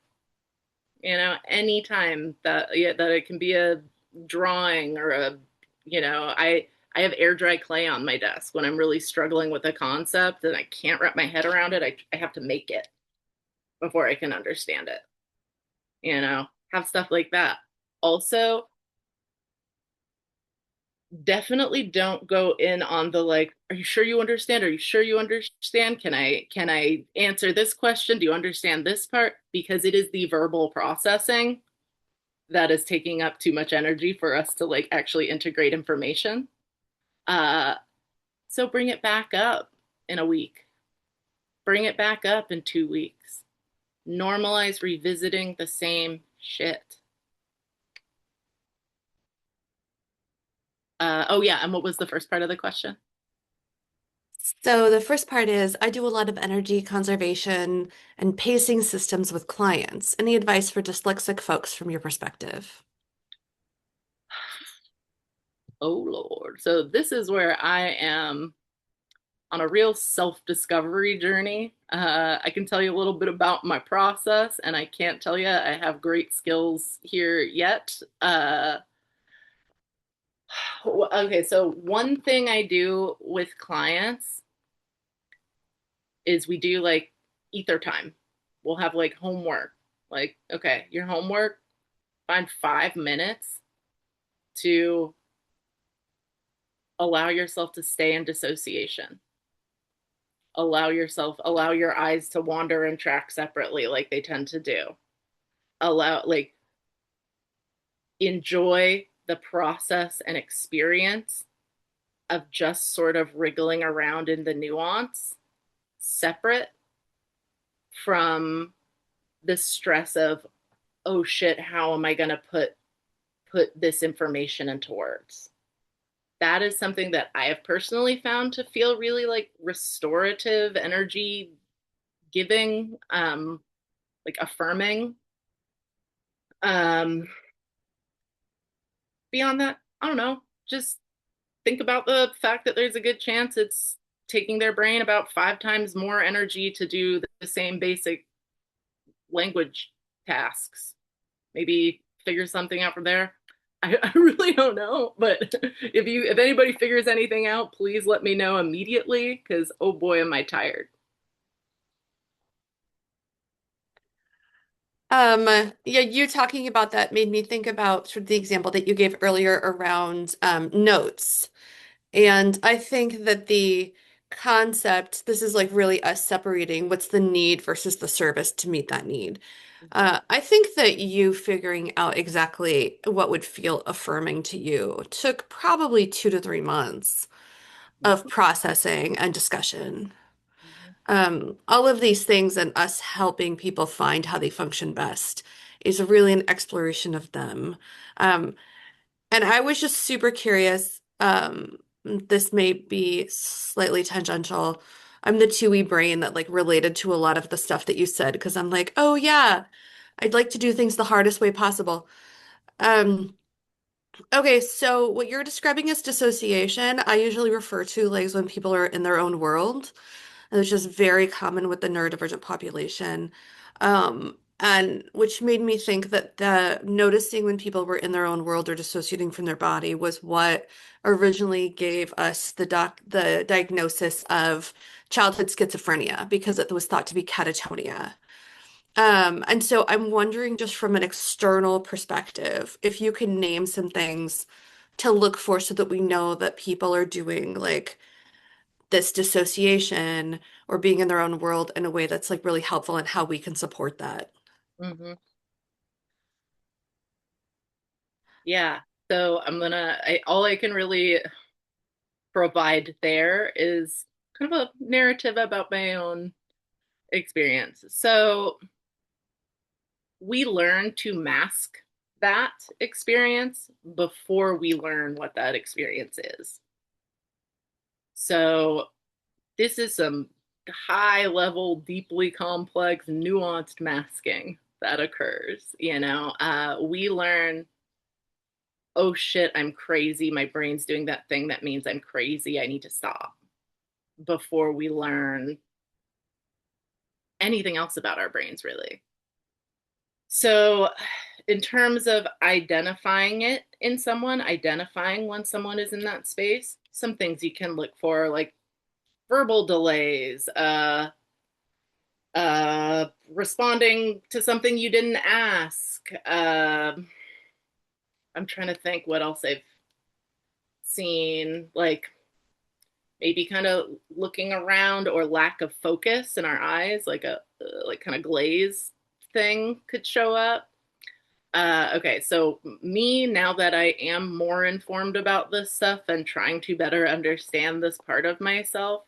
Speaker 2: Anytime that, yeah, that it can be a drawing or I have air dry clay on my desk when I'm really struggling with a concept and I can't wrap my head around it. I have to make it before I can understand it. Have stuff like that. Also, definitely don't go in on the like, are you sure you understand? Are you sure you understand? Can I answer this question? Do you understand this part? Because it is the verbal processing that is taking up too much energy for us to like actually integrate information. Uh, so bring it back up in a week. Bring it back up in 2 weeks. Normalize revisiting the same shit. Oh yeah, and what was the first part of the question?
Speaker 1: So the first part is I do a lot of energy conservation and pacing systems with clients. Any advice for dyslexic folks from your perspective?
Speaker 2: Oh Lord. So this is where I am on a real self-discovery journey. I can tell you a little bit about my process, and I can't tell you I have great skills here yet. Okay, so one thing I do with clients is we do like ether time. We'll have like homework. Like, okay, your homework, find 5 minutes to allow yourself to stay in dissociation. Allow your eyes to wander and track separately like they tend to do. Like, enjoy the process and experience of just sort of wriggling around in the nuance, separate from the stress of, oh shit, how am I going to put this information into words? That is something that I have personally found to feel really like restorative, energy giving, like affirming. Um, Beyond that, I don't know. Just think about the fact that there's a good chance it's taking their brain about 5 times more energy to do the same basic language tasks. Maybe figure something out from there. I really don't know, but if anybody figures anything out, please let me know immediately because oh boy, am I tired.
Speaker 1: Yeah, you talking about that made me think about sort of the example that you gave earlier around notes. And I think that the concept, this is like really us separating what's the need versus the service to meet that need. I think that you figuring out exactly what would feel affirming to you took probably 2 to 3 months of processing and discussion. All of these things and us helping people find how they function best is really an exploration of them. Um, and I was just super curious. This may be slightly tangential. I'm the 2E brain that like related to a lot of the stuff that you said because I'm like, oh yeah, I'd like to do things the hardest way possible. Um, okay, so what you're describing as dissociation, I usually refer to like when people are in their own world, and it's just very common with the neurodivergent population. And which made me think that the noticing when people were in their own world or dissociating from their body was what originally gave us the diagnosis of childhood schizophrenia because it was thought to be catatonia. And so I'm wondering just from an external perspective, if you can name some things to look for so that we know that people are doing like this dissociation or being in their own world in a way that's like really helpful and how we can support that.
Speaker 2: Mm-hmm. Yeah. So all I can really provide there is kind of a narrative about my own experience. So we learn to mask that experience before we learn what that experience is. So this is some high level, deeply complex, nuanced masking that occurs. We learn, oh shit, I'm crazy. My brain's doing that thing that means I'm crazy. I need to stop before we learn anything else about our brains, really. So, in terms of identifying it in someone, identifying when someone is in that space, some things you can look for, like verbal delays, responding to something you didn't ask. I'm trying to think what else I've seen, like maybe kind of looking around or lack of focus in our eyes, like a like kind of glaze thing could show up. Okay, so me, now that I am more informed about this stuff and trying to better understand this part of myself,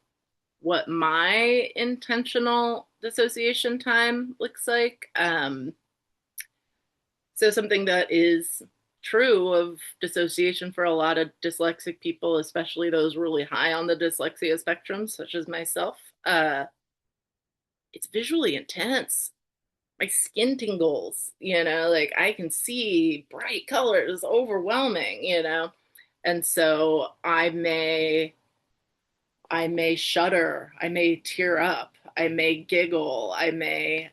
Speaker 2: what my intentional dissociation time looks like. So something that is true of dissociation for a lot of dyslexic people, especially those really high on the dyslexia spectrum, such as myself, it's visually intense. My skin tingles, like I can see bright colors, overwhelming. And so I may I may shudder, I may tear up, I may giggle, I may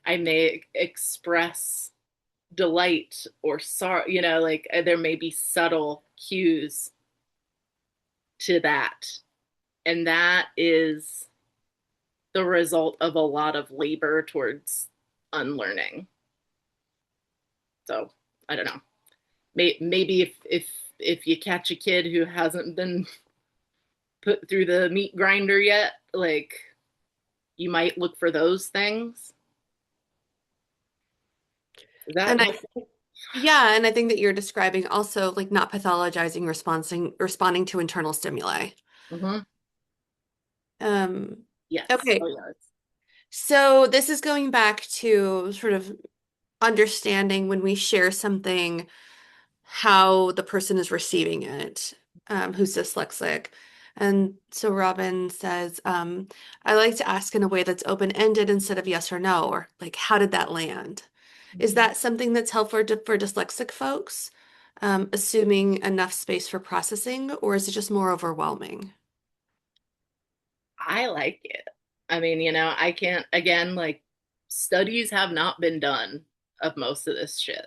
Speaker 2: express delight or sorrow, like there may be subtle cues to that. And that is the result of a lot of labor towards unlearning. So I don't know. Maybe if you catch a kid who hasn't been put through the meat grinder yet, like you might look for those things. Is that
Speaker 1: And I,
Speaker 2: helpful?
Speaker 1: yeah, and I think that you're describing also like not pathologizing, responding to internal stimuli.
Speaker 2: Mm-hmm.
Speaker 1: Um,
Speaker 2: Yes. Oh
Speaker 1: okay,
Speaker 2: yeah.
Speaker 1: so this is going back to sort of understanding when we share something, how the person is receiving it, who's dyslexic. And so Robin says, I like to ask in a way that's open-ended instead of yes or no, or like, how did that land? Is
Speaker 2: Mhm.
Speaker 1: that something that's helpful for dyslexic folks, assuming enough space for processing, or is it just more overwhelming?
Speaker 2: I like it. I mean, I can't, again, like studies have not been done of most of this shit.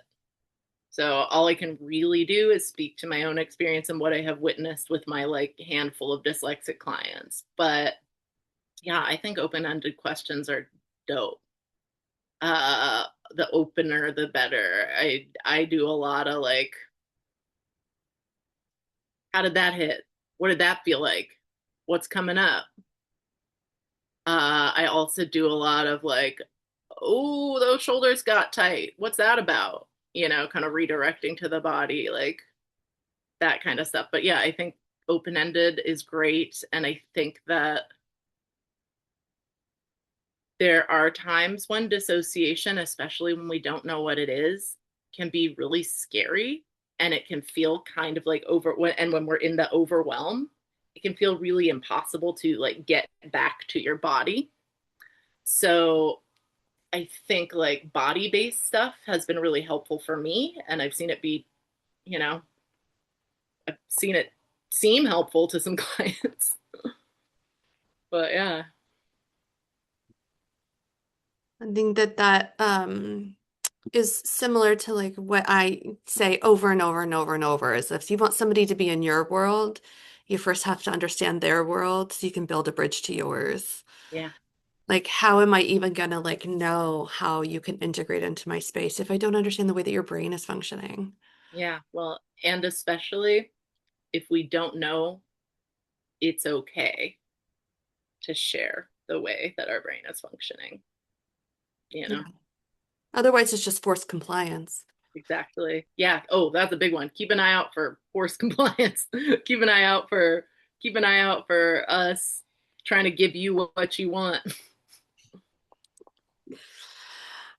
Speaker 2: So all I can really do is speak to my own experience and what I have witnessed with my like handful of dyslexic clients. But yeah, I think open-ended questions are dope. Uh, the opener, the better. I do a lot of like, how did that hit? What did that feel like? What's coming up? I also do a lot of like, oh, those shoulders got tight. What's that about? Kind of redirecting to the body, like that kind of stuff. But yeah, I think open ended is great. And I think that there are times when dissociation, especially when we don't know what it is, can be really scary. And it can feel kind of like and when we're in the overwhelm, it can feel really impossible to like get back to your body. So I think like body based stuff has been really helpful for me. And I've seen it be, you know, I've seen it seem helpful to some clients. But yeah.
Speaker 1: I think that is similar to like what I say over and over and over and over is if you want somebody to be in your world, you first have to understand their world so you can build a bridge to yours.
Speaker 2: Yeah.
Speaker 1: Like, how am I even gonna like know how you can integrate into my space if I don't understand the way that your brain is functioning?
Speaker 2: Yeah. Well, and especially if we don't know, it's okay to share the way that our brain is functioning, you
Speaker 1: Yeah.
Speaker 2: know?
Speaker 1: Otherwise, it's just forced compliance.
Speaker 2: Exactly. Yeah. Oh, that's a big one. Keep an eye out for forced compliance. Keep an eye out for us trying to give you what you want.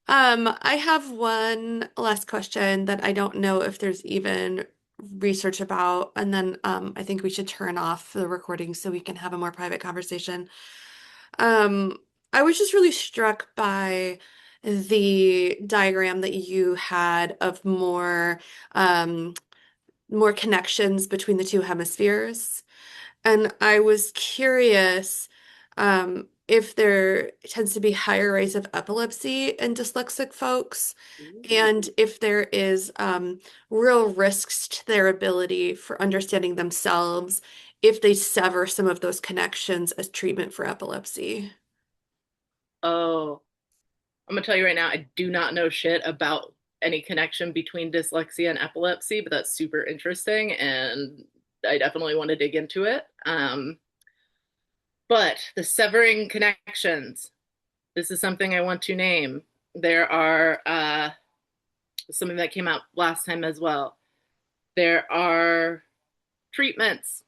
Speaker 1: I have one last question that I don't know if there's even research about, and then I think we should turn off the recording so we can have a more private conversation. Um, I was just really struck by the diagram that you had of um, more connections between the two hemispheres. And I was curious if there tends to be higher rates of epilepsy in dyslexic folks, and if there is real risks to their ability for understanding themselves if they sever some of those connections as treatment for epilepsy.
Speaker 2: Oh, I'm gonna tell you right now, I do not know shit about any connection between dyslexia and epilepsy, but that's super interesting, and I definitely want to dig into it. But the severing connections, this is something I want to name. There are something that came out last time as well. There are treatments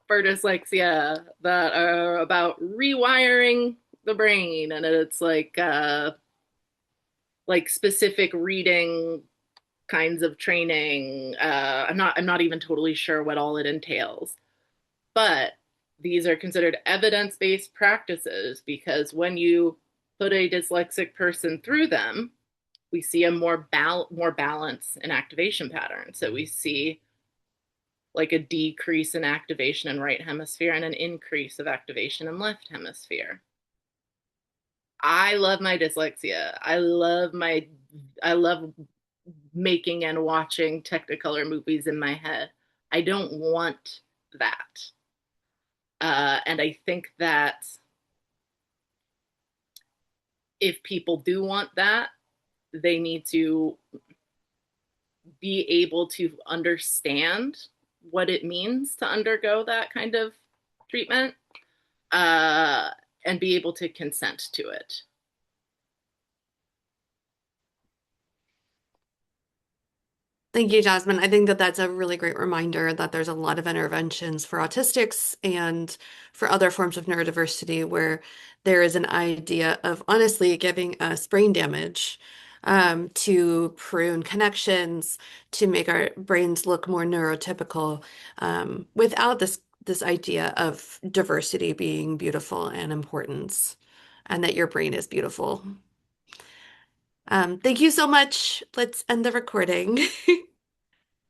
Speaker 2: for dyslexia that are about rewiring the brain, and it's like specific reading kinds of training. I'm not even totally sure what all it entails, but these are considered evidence-based practices because when you put a dyslexic person through them, we see a more balance and activation pattern. So we see like a decrease in activation in right hemisphere and an increase of activation in left hemisphere. I love my dyslexia. I love making and watching Technicolor movies in my head. I don't want that. And I think that if people do want that, they need to be able to understand what it means to undergo that kind of treatment, uh, and be able to consent to it.
Speaker 1: Thank you, Jasmine. I think that that's a really great reminder that there's a lot of interventions for autistics and for other forms of neurodiversity where there is an idea of honestly giving us brain damage to prune connections, to make our brains look more neurotypical, without this idea of diversity being beautiful and importance, and that your brain is beautiful. Thank you so much. Let's end the recording.